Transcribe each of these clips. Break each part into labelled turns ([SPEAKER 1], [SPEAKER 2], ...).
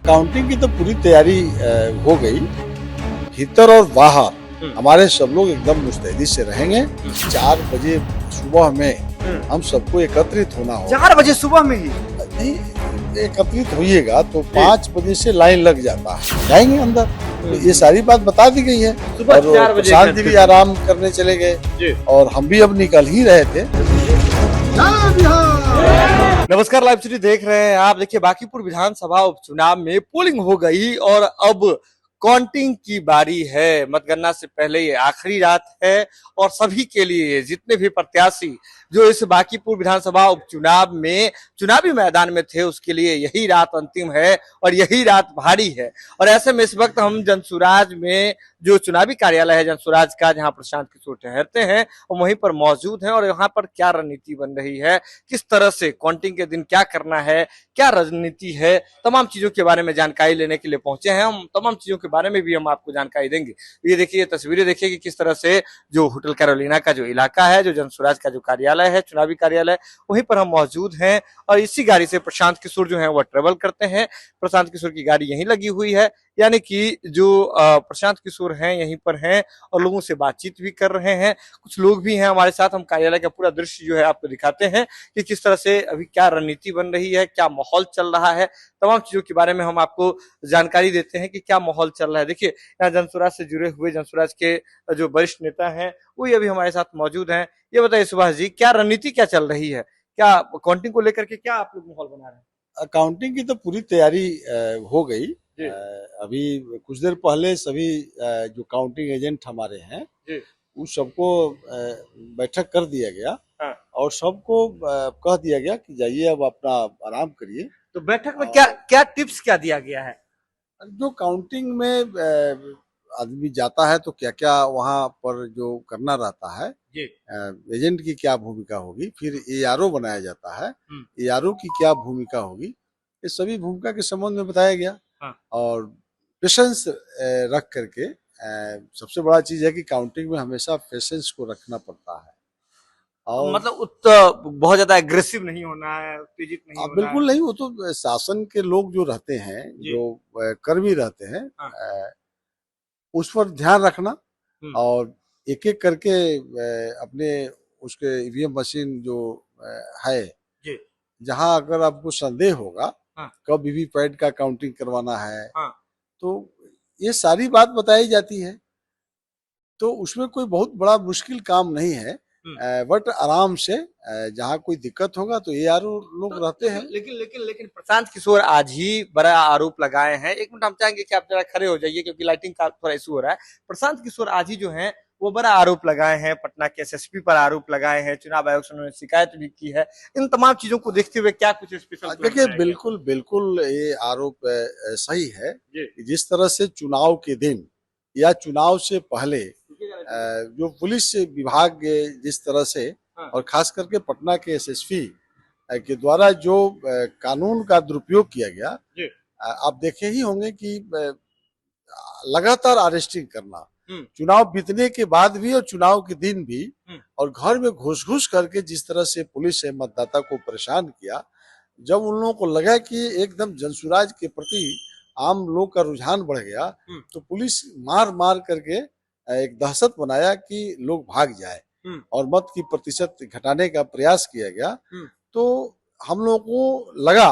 [SPEAKER 1] Counting की तो पूरी तैयारी हो गई। भीतर और बाहर हमारे सब लोग एकदम मुस्तैदी से रहेंगे। 4 बजे सुबह में हम सबको एकत्रित होना होगा।
[SPEAKER 2] 4 बजे सुबह में ही?
[SPEAKER 1] नहीं, एकत्रित होइएगा तो 5 बजे से लाइन लग जाता है, जाएंगे अंदर। तो ये सारी बात बता दी गई है।
[SPEAKER 2] सुबह 4 बजे
[SPEAKER 1] प्रशांत जी भी आराम करने चले गए और हम भी अब निकल ही रहे थे।
[SPEAKER 2] नमस्कार, लाइव सिटी देख रहे हैं आप। देखिए, बांकीपुर विधानसभा उपचुनाव में पोलिंग हो गई और अब काउंटिंग की बारी है। मतगणना से पहले ये आखिरी रात है और सभी के लिए, जितने भी प्रत्याशी जो इस बांकीपुर विधानसभा उपचुनाव में चुनावी मैदान में थे, उसके लिए यही रात अंतिम है और यही रात भारी है। और ऐसे में इस वक्त हम जनसुराज में, जो चुनावी कार्यालय है जनसुराज का, जहां प्रशांत किशोर ठहरते हैं, और वहीं पर मौजूद हैं। और यहाँ पर क्या रणनीति बन रही है, किस तरह से काउंटिंग के दिन क्या करना है, क्या रणनीति है, तमाम चीजों के बारे में जानकारी लेने के लिए पहुंचे हैं हम। तमाम चीजों के बारे में भी हम आपको जानकारी देंगे। ये देखिए, ये तस्वीरें देखिए कि किस तरह से जो होटल कैरोलिना का जो इलाका है, जो जनसुराज का जो कार्यालय है, चुनावी कार्यालय, वहीं पर हम मौजूद हैं। और इसी गाड़ी से प्रशांत किशोर जो है वह ट्रेवल करते हैं। प्रशांत किशोर की गाड़ी यहीं लगी हुई है, यानी कि जो प्रशांत किशोर हैं यहीं पर हैं और लोगों से बातचीत भी कर रहे हैं। कुछ लोग भी हैं हमारे साथ। हम कार्यालय का पूरा दृश्य जो है आपको दिखाते हैं कि किस तरह से अभी क्या रणनीति बन रही है, क्या माहौल चल रहा है। तमाम चीजों के बारे में हम आपको जानकारी देते हैं कि क्या माहौल चल रहा है। देखिए, यहाँ जनसुराज से जुड़े हुए जनसुराज के जो वरिष्ठ नेता हैं वही अभी हमारे साथ मौजूद हैं। ये बताइए सुभाष जी, क्या रणनीति क्या चल रही है, क्या काउंटिंग को लेकर के क्या आप लोग माहौल बना रहे हैं?
[SPEAKER 1] काउंटिंग की तो पूरी तैयारी हो गई।
[SPEAKER 2] जी।
[SPEAKER 1] अभी कुछ देर पहले सभी जो काउंटिंग एजेंट हमारे हैं
[SPEAKER 2] जी।
[SPEAKER 1] उस सबको बैठक कर दिया गया।
[SPEAKER 2] हाँ।
[SPEAKER 1] और सबको कह दिया गया कि जाइए अब अपना आराम करिए।
[SPEAKER 2] तो बैठक में क्या क्या टिप्स क्या दिया गया है?
[SPEAKER 1] जो काउंटिंग में आदमी जाता है तो क्या क्या वहाँ पर जो करना रहता है,
[SPEAKER 2] जी।
[SPEAKER 1] एजेंट की क्या भूमिका होगी, फिर एआरओ बनाया जाता है, एआरओ की क्या भूमिका होगी, ये सभी भूमिका के संबंध में बताया गया।
[SPEAKER 2] हाँ। और
[SPEAKER 1] पेशेंस रख करके, सबसे बड़ा चीज है कि काउंटिंग में हमेशा पेशेंस को रखना पड़ता है। और
[SPEAKER 2] मतलब बहुत ज्यादा एग्रेसिव नहीं होना है, उत्तेजित नहीं होना
[SPEAKER 1] बिल्कुल
[SPEAKER 2] है।
[SPEAKER 1] नहीं, वो तो शासन के लोग जो रहते हैं, जो कर्मी रहते हैं,
[SPEAKER 2] हाँ।
[SPEAKER 1] उस पर ध्यान रखना
[SPEAKER 2] और
[SPEAKER 1] एक एक करके अपने उसके ईवीएम मशीन जो है,
[SPEAKER 2] जी।
[SPEAKER 1] जहां अगर आपको संदेह होगा
[SPEAKER 2] हाँ।
[SPEAKER 1] कब वीवीपैट का काउंटिंग करवाना है,
[SPEAKER 2] हाँ।
[SPEAKER 1] तो ये सारी बात बताई जाती है। तो उसमें कोई बहुत बड़ा मुश्किल काम नहीं है। बट आराम से, जहाँ कोई दिक्कत होगा तो एआरओ लोग रहते हैं।
[SPEAKER 2] लेकिन प्रशांत किशोर आज ही बड़ा आरोप लगाए हैं। एक मिनट हम चाहेंगे कि आप जरा खड़े हो जाइए, क्योंकि लाइटिंग का थोड़ा इशू हो रहा है। प्रशांत किशोर आज ही जो है वो बड़ा आरोप लगाए हैं, पटना के एसएसपी पर आरोप लगाए हैं, चुनाव आयोग से उन्होंने शिकायत भी की है। इन तमाम चीजों को देखते हुए क्या कुछ स्पेशल?
[SPEAKER 1] देखिए, बिल्कुल बिल्कुल ये आरोप सही है। जिस तरह से चुनाव के दिन या चुनाव से पहले जो पुलिस विभाग जिस तरह से, और खास करके पटना के एसएसपी के द्वारा जो कानून का दुरुपयोग किया गया, आप देखे ही होंगे कि लगातार अरेस्टिंग करना, चुनाव बीतने के बाद भी और चुनाव के दिन भी, और घर में घुस घुस करके जिस तरह से पुलिस ने मतदाता को परेशान किया। जब उन लोगों को लगा कि एकदम जनसुराज के प्रति आम लोग का रुझान बढ़ गया, तो पुलिस मार मार करके एक दहशत बनाया कि लोग भाग जाए और मत की प्रतिशत घटाने का प्रयास किया गया। तो हम लोगों को लगा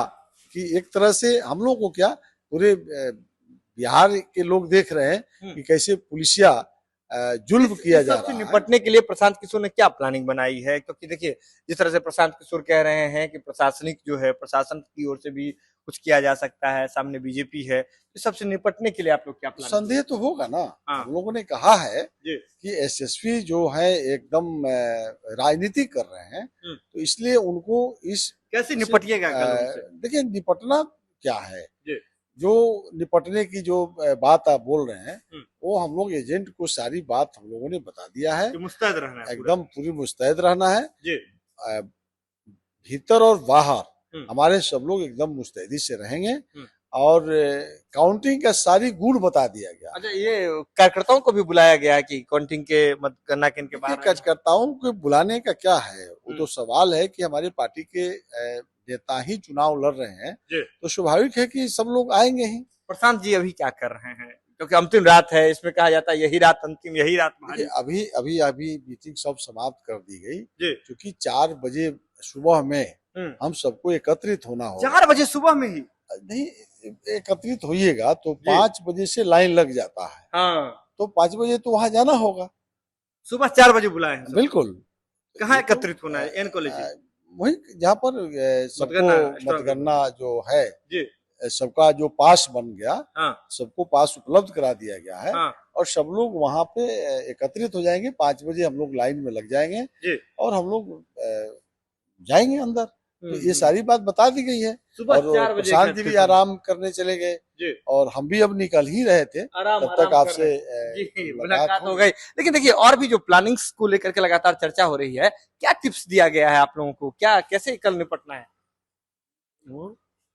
[SPEAKER 1] कि एक तरह से हम लोगों को क्या, पूरे बिहार के लोग देख रहे हैं कि कैसे पुलिसिया जुल्म किया जा रहा है।
[SPEAKER 2] निपटने के लिए प्रशांत किशोर ने क्या प्लानिंग बनाई है? क्योंकि देखिए, जिस तरह से प्रशांत किशोर कह रहे हैं कि प्रशासनिक जो है, प्रशासन की ओर से भी कुछ किया जा सकता है, सामने बीजेपी है, इस सबसे निपटने के लिए आप लोग क्या प्लान?
[SPEAKER 1] संदेह तो होगा ना। हम लोगों ने कहा है कि एसएसपी जो है एकदम राजनीति कर रहे हैं, तो इसलिए उनको इस
[SPEAKER 2] कैसे निपटिएगा?
[SPEAKER 1] देखिए, निपटना क्या है, जो निपटने की जो बात आप बोल रहे हैं, वो हम लोग एजेंट को सारी बात हम लोगों ने बता दिया है।
[SPEAKER 2] मुस्तैद रहना है,
[SPEAKER 1] एकदम पूरी मुस्तैद रहना है। भीतर और बाहर हमारे सब लोग एकदम मुस्तैदी से रहेंगे। और काउंटिंग का सारी गुण बता दिया गया।
[SPEAKER 2] अच्छा, ये कार्यकर्ताओं को भी बुलाया गया है कि काउंटिंग के मतगणना के इनके बाहर
[SPEAKER 1] कार्यकर्ताओं को बुलाने का क्या है, वो तो सवाल है कि हमारी पार्टी के नेता ही चुनाव लड़ रहे हैं, तो स्वाभाविक है कि सब लोग आएंगे ही।
[SPEAKER 2] प्रशांत जी अभी क्या कर रहे हैं, क्योंकि अंतिम रात है, इसमें कहा जाता है यही रात अंतिम, यही रात भारी।
[SPEAKER 1] अभी अभी अभी मीटिंग सब समाप्त कर दी गई, क्योंकि 4 बजे सुबह में हम सबको एकत्रित होना होगा।
[SPEAKER 2] 4 बजे सुबह में ही
[SPEAKER 1] नहीं एकत्रित होइएगा तो 5 बजे से लाइन लग जाता है।
[SPEAKER 2] हाँ,
[SPEAKER 1] तो 5 बजे तो वहां जाना होगा।
[SPEAKER 2] सुबह 4 बजे बुलाए हैं।
[SPEAKER 1] बिल्कुल।
[SPEAKER 2] कहाँ एकत्रित होना है? एन कॉलेज,
[SPEAKER 1] वही जहाँ पर सबको मतगणना जो है, सबका जो पास बन गया, सबको पास उपलब्ध करा दिया गया है, और सब लोग वहाँ पे एकत्रित हो जाएंगे। 5 बजे हम लोग लाइन में लग जाएंगे और हम लोग जाएंगे अंदर। तो ये सारी बात बता दी गई है।
[SPEAKER 2] सुबह 4 बजे
[SPEAKER 1] प्रशांत जी भी आराम करने चले गए और हम भी अब निकल ही रहे थे, तब तक आपसे
[SPEAKER 2] मुलाकात हो गई। लेकिन देखिए, और भी जो प्लानिंग्स को लेकर के लगातार चर्चा हो रही है, क्या टिप्स दिया गया है आप लोगों को, क्या कैसे कल निपटना है?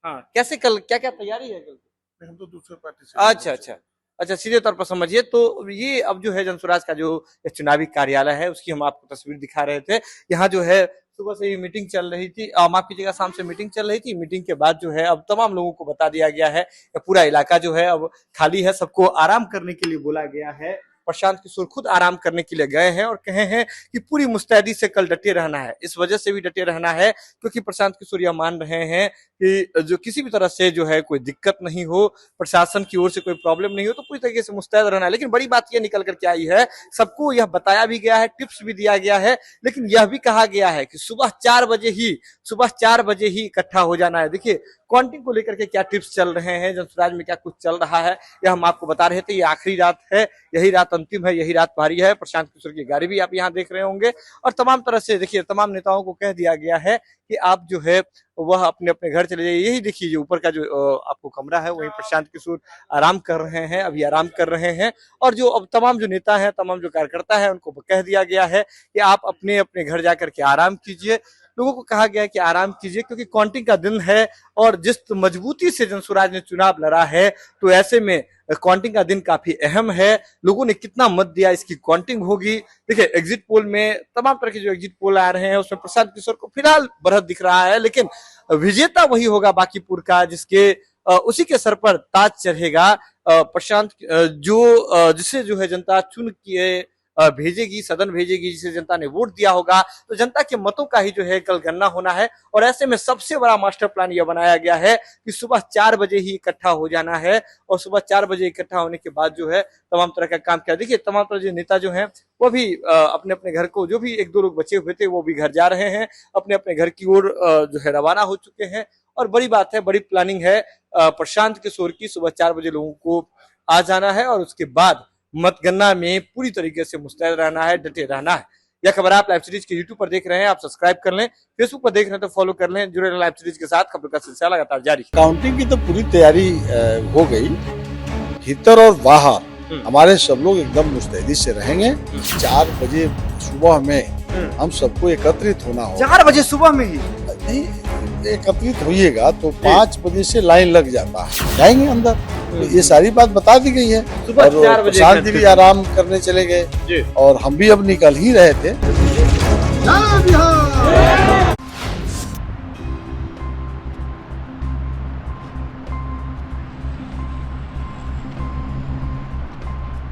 [SPEAKER 2] हाँ, कैसे कल क्या क्या तैयारी है कल?
[SPEAKER 1] हम तो दूसरे पार्टी से।
[SPEAKER 2] अच्छा, सीधे तौर पर समझिए तो ये अब जो है जनसुराज का जो चुनावी कार्यालय है, उसकी हम आपको तस्वीर दिखा रहे थे। यहाँ जो है सुबह से ही मीटिंग चल रही थी, माफ कीजिएगा, शाम से मीटिंग चल रही थी। मीटिंग के बाद जो है अब तमाम लोगों को बता दिया गया है कि पूरा इलाका जो है अब खाली है, सबको आराम करने के लिए बोला गया है। प्रशांत किशोर खुद आराम करने के लिए गए हैं और कहे हैं कि पूरी मुस्तैदी से कल डटे रहना है। इस वजह से भी डटे रहना है क्योंकि प्रशांत किशोर यह मान रहे हैं कि जो किसी भी तरह से जो है कोई दिक्कत नहीं हो, प्रशासन की ओर से कोई प्रॉब्लम नहीं हो, तो पूरी तरीके से मुस्तैद रहना है। लेकिन बड़ी बात यह निकल करके आई है, सबको यह बताया भी गया है, टिप्स भी दिया गया है, लेकिन यह भी कहा गया है कि सुबह 4 बजे ही इकट्ठा हो जाना है। देखिए, काउंटिंग को लेकर के क्या टिप्स चल रहे हैं, जनसुराज में क्या कुछ चल रहा है, यह हम आपको बता रहे थे। ये आखिरी रात है, यही रात अंतिम है, यही रात भारी है। प्रशांत किशोर की गाड़ी भी आप यहाँ देख रहे होंगे और तमाम तरह से देखिए तमाम नेताओं को कह दिया गया है कि आप जो है वह अपने अपने घर चले जाइए। यही देखिए जो ऊपर का जो आपको कमरा है, वहीं प्रशांत किशोर आराम कर रहे हैं, अभी आराम कर रहे हैं। और जो अब तमाम जो नेता हैं, तमाम जो कार्यकर्ता है, उनको कह दिया गया है कि आप अपने अपने घर जाकर के आराम कीजिए। लोगों को कहा गया है कि आराम कीजिए क्योंकि काउंटिंग का दिन है और जिस मजबूती से जनसुराज ने चुनाव लड़ा है, तो ऐसे में काउंटिंग का दिन काफी अहम है। लोगों ने कितना मत दिया, इसकी काउंटिंग होगी। देखिए, एग्जिट पोल में तमाम तरह के जो एग्जिट पोल आ रहे हैं, उसमें प्रशांत किशोर को फिलहाल बढ़त दिख रहा है, लेकिन विजेता वही होगा बांकीपुर का जिसके उसी के सर पर ताज चढ़ेगा। प्रशांत जिसे जो है जनता चुन के भेजेगी, सदन भेजेगी, जिसे जनता ने वोट दिया होगा, तो जनता के मतों का ही जो है कल गणना होना है। और ऐसे में सबसे बड़ा मास्टर प्लान यह बनाया गया है कि सुबह 4 बजे ही इकट्ठा हो जाना है और सुबह 4 बजे इकट्ठा होने के बाद जो है तमाम तरह का काम किया। देखिए, तमाम तरह के नेता जो हैं वो भी अपने अपने घर को, जो भी 1-2 लोग बचे हुए थे, वो भी घर जा रहे हैं, अपने अपने घर की ओर जो है रवाना हो चुके हैं। और बड़ी बात है, बड़ी प्लानिंग है प्रशांत किशोर की। सुबह 4 बजे लोगों को आ जाना है और उसके बाद मतगणना में पूरी तरीके से मुस्तैद रहना है, डटे रहना है। यह खबर आप लाइव सीरीज के यूट्यूब पर देख रहे हैं, आप सब्सक्राइब कर लें, फेसबुक पर देख रहे हैं तो फॉलो कर लें। जुड़े रहें लाइव सीरीज के साथ, खबर का सिलसिला लगातार जारी।
[SPEAKER 1] काउंटिंग की तो पूरी तैयारी हो गई, भीतर और बाहर हमारे सब लोग एकदम मुस्तैदी से रहेंगे। 4 बजे सुबह में हम सबको एकत्रित होना होगा।
[SPEAKER 2] 4 बजे सुबह में ही
[SPEAKER 1] नहीं एकत्रित होइएगा तो 5 बजे से लाइन लग जाता है, जाएंगे अंदर। तो ये सारी बात बता दी गई है।
[SPEAKER 2] सुबह 4 बजे
[SPEAKER 1] प्रशांत जी भी आराम करने चले गए और हम भी अब निकल ही रहे थे।